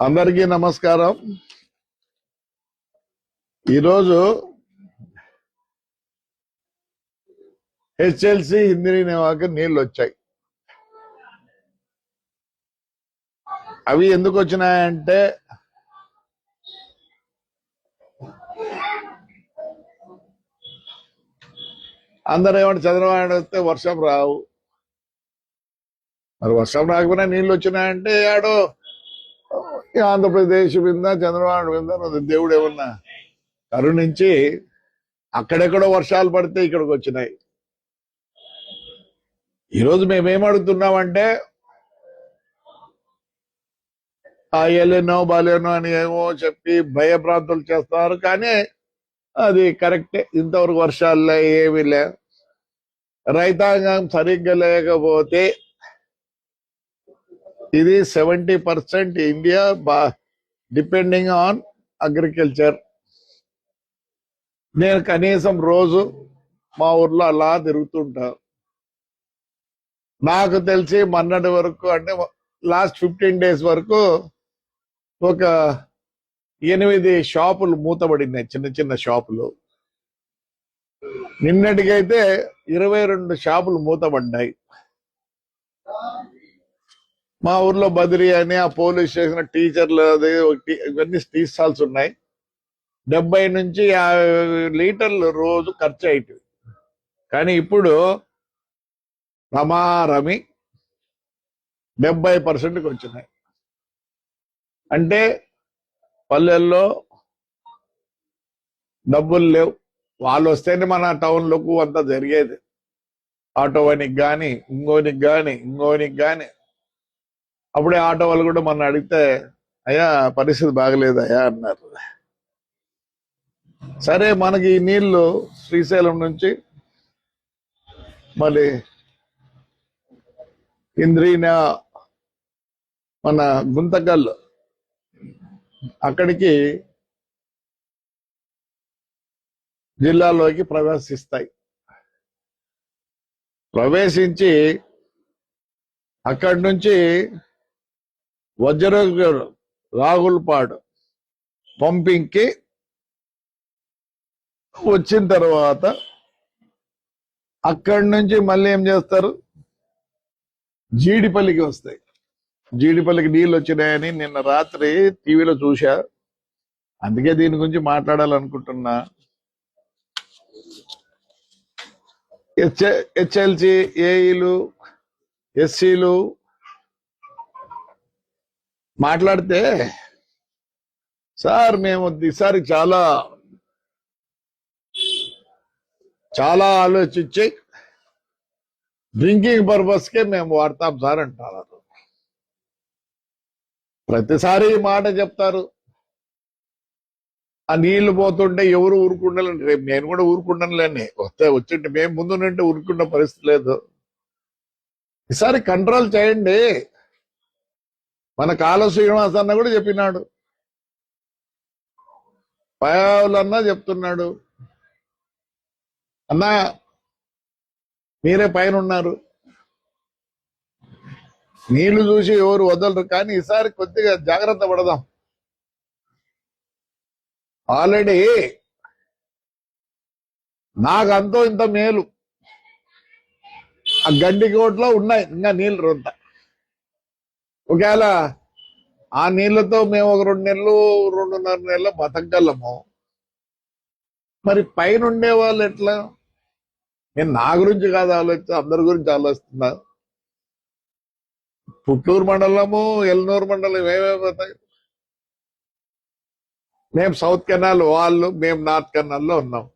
అందరికీ నమస్కారం. ఈరోజు హెచ్ఎల్సి హిందీ నేవాకి నీళ్ళు వచ్చాయి. అవి ఎందుకు వచ్చినాయంటే అందరూ ఏమంటే చంద్రబాబు వస్తే వర్షం రావు, మరి వర్షం రాకపోయినా నీళ్ళు వచ్చినాయంటే ఆడో ఆంధ్రప్రదేశ్ మీద చంద్రబాబు మీద దేవుడు ఏమన్నా కరుణించి అక్కడెక్కడో వర్షాలు పడితే ఇక్కడికి వచ్చినాయి. ఈరోజు మేమేమడుగుతున్నామంటే ఆ ఏలేనో బాలేనో అని ఏమో చెప్పి భయభ్రాంతులు చేస్తున్నారు, కానీ అది కరెక్టే. ఇంతవరకు వర్షాలే ఏమీ లే. రైతాంగం సరిగ్గా లేకపోతే ఇది 70% ఇండియా డిపెండింగ్ ఆన్ అగ్రికల్చర్. నేను కనీసం రోజు మా ఊర్లో అలా తిరుగుతుంటా. నాకు తెలిసి మొన్నటి వరకు అంటే లాస్ట్ 15 days వరకు ఒక 8 షాపులు మూతబడినాయి, చిన్న చిన్న షాపులు. నిన్నటికైతే 22 షాపులు మూతబడ్డాయి. మా ఊర్లో బదిరి అని ఆ పోలీస్ స్టేషన్ టీచర్లు ఇవన్నీ టీ స్టాల్స్ ఉన్నాయి. 70 నుంచి 50 లీటర్లు రోజు ఖర్చు అయ్యేవి. కానీ ఇప్పుడు రమారమి 70%కి వచ్చినాయి. అంటే పల్లెల్లో డబ్బులు లేవు. వాళ్ళు వస్తేనే మన టౌన్లకు అంతా జరిగేది. ఆటోవానికి కానీ ఇంకోనికి కానీ అప్పుడే ఆటో వాళ్ళు కూడా మన అడిగితే అయ్యా పరిస్థితి బాగలేదు అయ్యా అన్నారు. సరే, మనకి ఈ నీళ్లు శ్రీశైలం నుంచి మళ్ళీ ఇంద్రీన మన గుంతకల్ అక్కడికి జిల్లాలోకి ప్రవేశిస్తాయి. ప్రవేశించి అక్కడి నుంచి వజ్రగిరి రాగులపాడు పంపింగ్కి వచ్చిన తర్వాత అక్కడి నుంచి మళ్ళీ ఏం చేస్తారు, జీడిపల్లికి వస్తాయి. జీడిపల్లికి నీళ్ళు వచ్చినాయని నిన్న రాత్రి టీవీలో చూసా, అందుకే దీని గురించి మాట్లాడాలనుకుంటున్నా. హెచ్ఎల్సి ఏఈలు ఎస్సీలు మాట్లాడితే, సార్ మేము ఈసారి చాలా చాలా ఆలోచించి డ్రింకింగ్ పర్పస్ కే మేము వాడతాం సార్ అంటారు. ప్రతిసారి ఈ మాట చెప్తారు. ఆ నీళ్లు పోతుంటే ఎవరు ఊరుకుండాలండి. రేపు నేను కూడా ఊరుకుండానులేండి, వచ్చింటే మేము ముందు నుండి ఊరుకున్న పరిస్థితి లేదు. ఈసారి కంట్రోల్ చేయండి. మన కాళ శ్రీనివాస్ అన్న కూడా చెప్పినాడు, పయావులన్నా చెప్తున్నాడు, అన్నా మీరే పైన ఉన్నారు, నీళ్లు చూసి ఎవరు వదలరు, కానీ ఈసారి కొద్దిగా జాగ్రత్త పడదాం. ఆల్రెడీ నాకు అంతో ఇంత మేలు ఆ గండికోట్లో ఉన్నాయి ఇంకా నీళ్ళు రొంత. ఒకవేళ ఆ నీళ్లతో మేము ఒక 2 నెలలు 2.5 నెలలు బతకగలము. మరి పైన ఉండే వాళ్ళు ఎట్లా? నేను నా గురించి కాదు ఆలోచిస్తా, అందరి గురించి ఆలోచిస్తున్నా. పుత్తూరు మండలము, ఎల్నూరు మండలం ఏమేమవుతాయి? మేము సౌత్ కెనాల్ వాళ్ళు, మేము నార్త్ కెనాల్లో ఉన్నాం.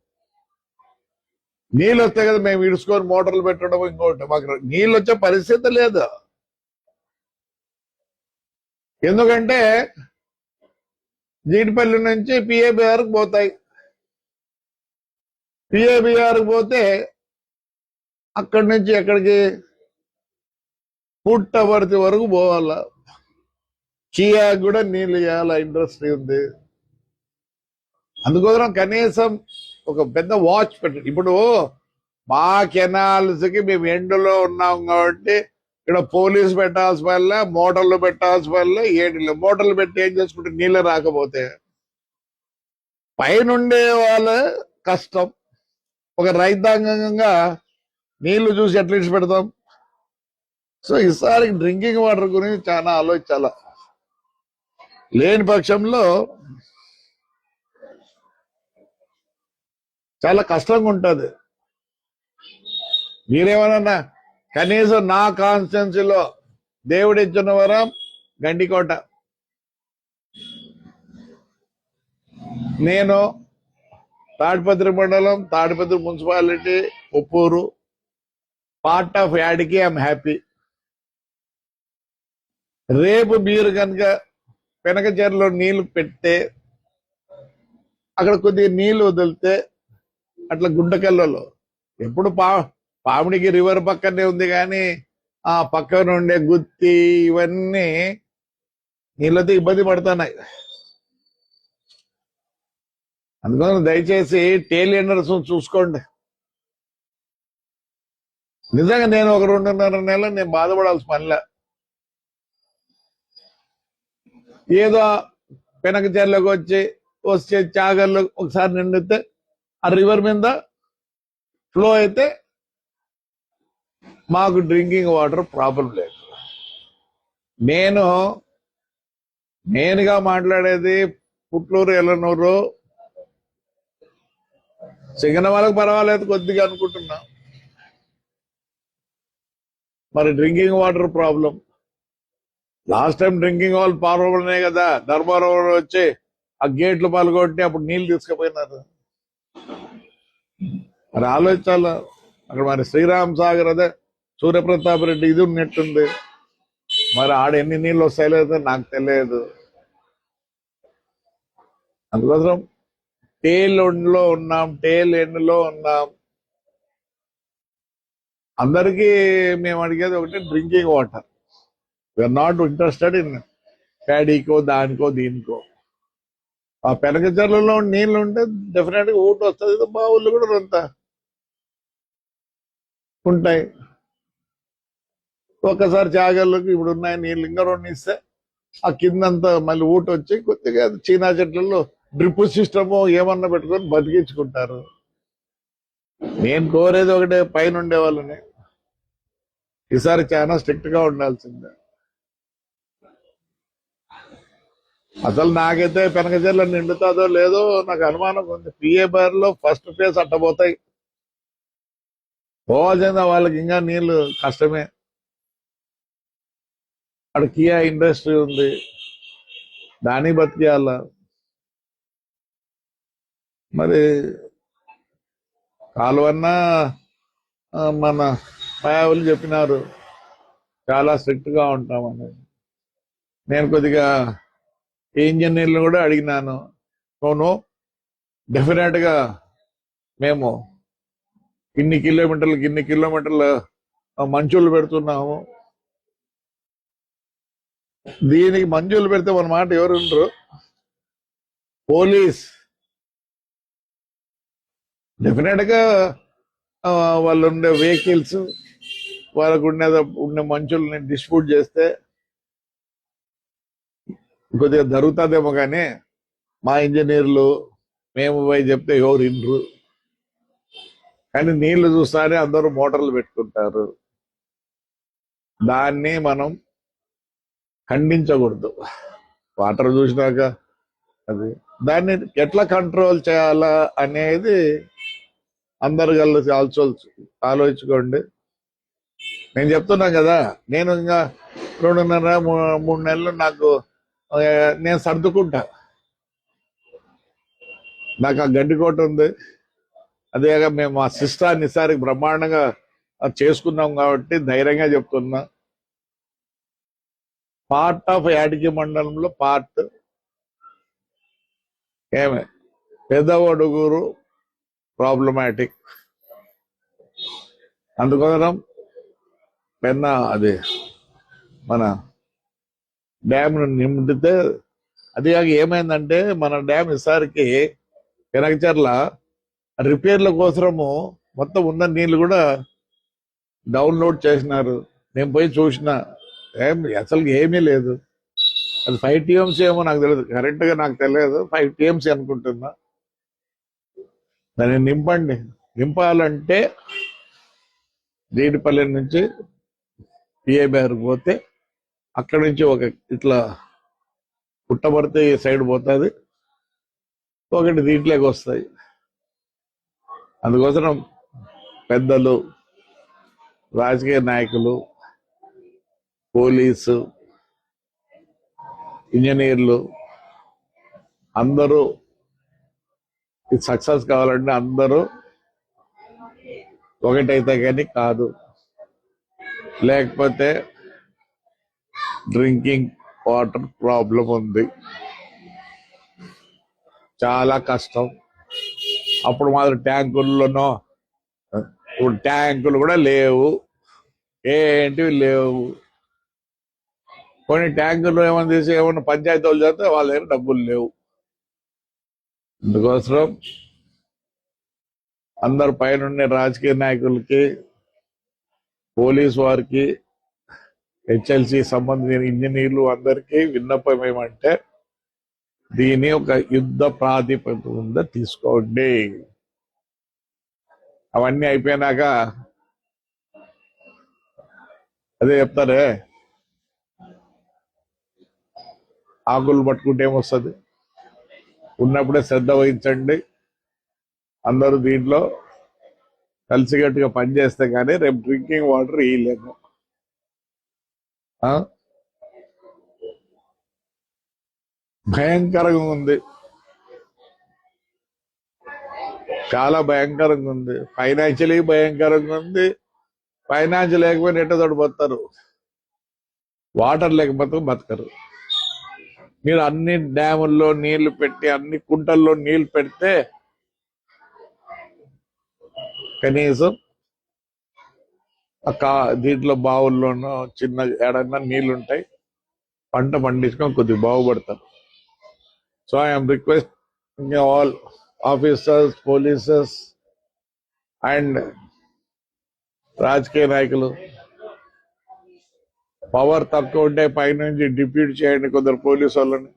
నీళ్ళు వస్తాయి కదా, మేము ఇడుచుకొని మోటార్లు పెట్టడం ఇంకోటి. మాకు నీళ్ళు వచ్చే పరిస్థితి లేదు. ఎందుకంటే జీడిపల్లి నుంచి పిఏబిఆర్కి పోతాయి. పిఏబిఆర్కి పోతే అక్కడి నుంచి ఎక్కడికి పుట్టవర్తి వరకు పోవాల. చియా కూడా నీళ్ళు ఇవ్వాల, ఇండస్ట్రీ ఉంది. అందుకోసం కనీసం ఒక పెద్ద వాచ్ పెట్టండి. ఇప్పుడు మా కెనాల్స్ కి మేము ఎండలో ఉన్నాం కాబట్టి ఇక్కడ పోలీస్ పెట్టాల్సి వల్ల, మోటార్లు పెట్టాల్సి వల్ల, ఏడిలో మోటార్లు పెట్టి ఏం చేసుకుంటే నీళ్ళు రాకపోతే పైనుండే వాళ్ళ కష్టం. ఒక రైతాంగంగా నీళ్లు చూసి ఎట్లా ఇచ్చి పెడతాం? సో ఈసారి డ్రింకింగ్ వాటర్ గురించి చాలా ఆలోచించాల. లేని పక్షంలో చాలా కష్టంగా ఉంటది. మీరేమన్నా కనీసం నా కాన్స్టిట్యున్సీలో దేవుడు ఇచ్చిన వరం గండికోట. నేను తాడిపత్రి మండలం, Tadipatri municipality, Uppur part of యాడికి ఐఎమ్ హ్యాపీ. రేపు మీరు కనుక పెనకచెరులో నీళ్లు పెడితే, అక్కడ కొద్దిగా నీళ్లు వదిలితే, అట్లా గుంటకల్లలో ఎప్పుడు పాముడికి రివర్ పక్కనే ఉంది, కానీ ఆ పక్కన ఉండే గుత్తి ఇవన్నీ నీళ్ళతో ఇబ్బంది పడుతున్నాయి. అందుకని దయచేసి టేల్ ఎండర్స్ చూసుకోండి. నిజంగా నేను ఒక 2.5 నెలలు నేను బాధపడాల్సి పనిలే. ఏదో పెనకచెర్లోకి వచ్చే చాగర్లు ఒకసారి నిండితే ఆ రివర్ మీద ఫ్లో అయితే మాకు డ్రింకింగ్ వాటర్ ప్రాబ్లం లేదు. నేనుగా మాట్లాడేది పుట్లూరు, ఎల్లనూరు, చిన్న వాళ్ళకి పర్వాలేదు కొద్దిగా అనుకుంటున్నా. మరి drinking water problem, last time drinking water ప్రాబ్లమే కదా, ధర్మారం వచ్చి ఆ గేట్లు పాల్గొట్టి అప్పుడు నీళ్లు తీసుకుపోయినారు. మరి ఆలోచించాల. అక్కడ మరి శ్రీరామ్ సాగర్, అదే సూర్యప్రతాప్ రెడ్డి ఇది ఉన్నట్టుంది. మరి ఆడ ఎన్ని నీళ్ళు వస్తాయో లేదో నాకు తెలియదు. అందుకోసం టేల్ ఎండ్లో ఉన్నాం. అందరికీ మేము అడిగేది ఒకటి, drinking water. We're not interested in ప్యాడీకో, దానికో, దీనికో. ఆ పెనకచెర్లలో నీళ్లు ఉంటే డెఫినెట్ గా ఊట వస్తుంది. బావులు కూడా కొంత ఉంటాయి. ఒక్కసారి చాగర్లకు ఇప్పుడు ఉన్నాయి నీళ్ళు, ఇంకా 2 ఇస్తే ఆ కిందంతా మళ్ళీ ఊట వచ్చి కొద్దిగా చీనా చెట్లలో డ్రిప్ సిస్టమ్ ఏమన్నా పెట్టుకొని బతికించుకుంటారు. నేను కోరేది ఒకటే, పైన ఉండే వాళ్ళని ఈసారి చాలా స్ట్రిక్ట్ గా ఉండాల్సిందే. అసలు నాకైతే పెనకచెర్ల నిండుతుందో లేదో నాకు అనుమానం ఉంది. పిఏ బార్ లో ఫస్ట్ ఫేజ్ అట్టబోతాయి. పోవాల్సిందా వాళ్ళకి ఇంకా నీళ్లు కష్టమే. అక్కడ కియా ఇండస్ట్రీ ఉంది, దాన్ని బతికేయాల. మరి కాలువన్నా మన మాయావులు చెప్పినారు చాలా స్ట్రిక్ట్ గా ఉంటామని. నేను కొద్దిగా ఇంజనీర్లు కూడా అడిగినాను. నో, డెఫినెట్ గా మేము ఇన్ని కిలోమీటర్ల మంచులు పెడుతున్నాము. దీనికి మంజూరు పెడితే మన మాట ఎవరు ఉండరు. పోలీస్ డెఫినెట్ గా వాళ్ళు ఉండే వెహికల్స్, వాళ్ళకు ఉండే మంచుల్ని డిస్ట్రిబ్యూట్ చేస్తే కొద్దిగా జరుగుతుందేమో. కానీ మా ఇంజనీర్లు మేము పోయి చెప్తే ఎవరు ఇండ్రు. కానీ నీళ్లు చూస్తానే అందరూ మోటార్లు పెట్టుకుంటారు. దాన్ని మనం ఖండించకూడదు. వాటర్ చూసినాక అది దాన్ని ఎట్లా కంట్రోల్ చేయాలా అనేది అందరు కలిసి ఆలోచించుకోండి. నేను చెప్తున్నా కదా, నేను ఇంకా 2.5-3 నెలలు నేను సర్దుకుంటా. నాకు ఆ గడ్డికోట ఉంది. అదేగా మేము ఆ సిస్టాన్ని ఈసారి బ్రహ్మాండంగా చేసుకున్నాం కాబట్టి ధైర్యంగా చెప్తున్నా. పార్ట్ ఆఫ్ యాడికి మండలంలో పార్ట్ పెదవడుగురు ప్రాబ్లమాటిక్. అందుకోసం అది మన డ్యామ్ నిండితే, అది కాక ఏమైందంటే మన డ్యామ్ ఈసారికి పెనకచెర్ల రిపేర్ల కోసము మొత్తం ఉన్న నీళ్లు కూడా డౌన్లోడ్ చేసినారు. నేను పోయి చూసిన అసలు ఏమీ లేదు. అది 5 టీఎంసీ ఏమో నాకు తెలియదు, కరెక్ట్ గా నాకు తెలియదు. 5 టీఎంసీ అనుకుంటున్నా. దాన్ని నింపండి. నింపాలంటే దీడిపల్లి నుంచి పిఏబిఆర్ పోతే అక్కడి నుంచి ఒక ఇట్లా పుట్టబడితే ఈ సైడ్ పోతుంది, ఒకటి దీంట్లోకి వస్తాయి. అందుకోసం పెద్దలు, రాజకీయ నాయకులు, పోలీసు, ఇంజనీర్లు అందరూ ఇది సక్సెస్ కావాలంటే అందరూ ఒకటైతే కానీ కాదు. లేకపోతే డ్రింకింగ్ వాటర్ ప్రాబ్లం ఉంది, చాలా కష్టం. అప్పుడు మాత్రం ట్యాంకుల్లోనో, ఇప్పుడు ట్యాంకులు కూడా లేవు, ఏంటివి లేవు. కొన్ని ట్యాంకులు ఏమన్నా తీసి ఏమన్నా పంచాయతీ వాళ్ళు చేస్తే వాళ్ళ దగ్గర డబ్బులు లేవు. అందుకోసం అందరు పైన రాజకీయ నాయకులకి, పోలీసు వారికి, హెచ్ఎల్సి సంబంధించిన ఇంజనీర్లు అందరికీ విన్నపం ఏమంటే దీని ఒక యుద్ధ ప్రాతిపదిక తీసుకోండి. అవన్నీ అయిపోయినాక అదే చెప్తారే, ఆకులు పట్టుకుంటే ఏమొస్తుంది. ఉన్నప్పుడే శ్రద్ధ వహించండి. అందరూ దీంట్లో కలిసికట్టుగా పనిచేస్తే కానీ రేపు డ్రింకింగ్ వాటర్ ఇయ్యలేము. భయంకరంగా ఉంది, చాలా భయంకరంగా ఉంది. ఫైనాన్షియలీ భయంకరంగా ఉంది. ఫైనాన్షియల్ లేకపోయినా ఎట్ట తోడిపోతారు, వాటర్ లేకపోతే బతకరు. మీరు అన్ని డ్యాముల్లో నీళ్లు పెట్టి, అన్ని కుంటల్లో నీళ్లు పెడితే కనీసం దీంట్లో బావుల్లోనో చిన్న ఏడన్నా నీళ్లు ఉంటాయి, పంట పండించుకొని కొద్దిగా బాగుపడతారు. So I'm requesting all officers, polices and రాజకీయ నాయకులు, పవర్ తక్కువ ఉంటే పైనుంచి డిప్యూట్ చేయండి కొందరు పోలీసు వాళ్ళని,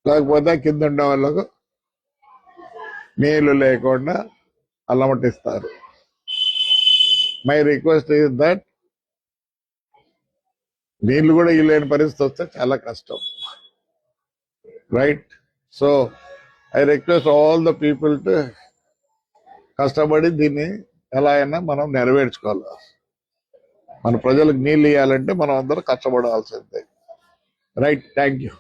లేకపోతే కింద ఉండే వాళ్ళకు నీళ్లు లేకుండా అల్లమటిస్తారు. మై రిక్వెస్ట్ ఈజ్ దట్ నీళ్లు కూడా ఇవ్వలేని పరిస్థితి వస్తే చాలా కష్టం, right? So I request all the people to కష్టపడి దీన్ని ఎలా అయినా మనం నెరవేర్చుకోవాలి. మన ప్రజలకు నీళ్ళు ఇవ్వాలంటే మనం అందరూ కష్టపడాల్సిందే, రైట్? Thank you.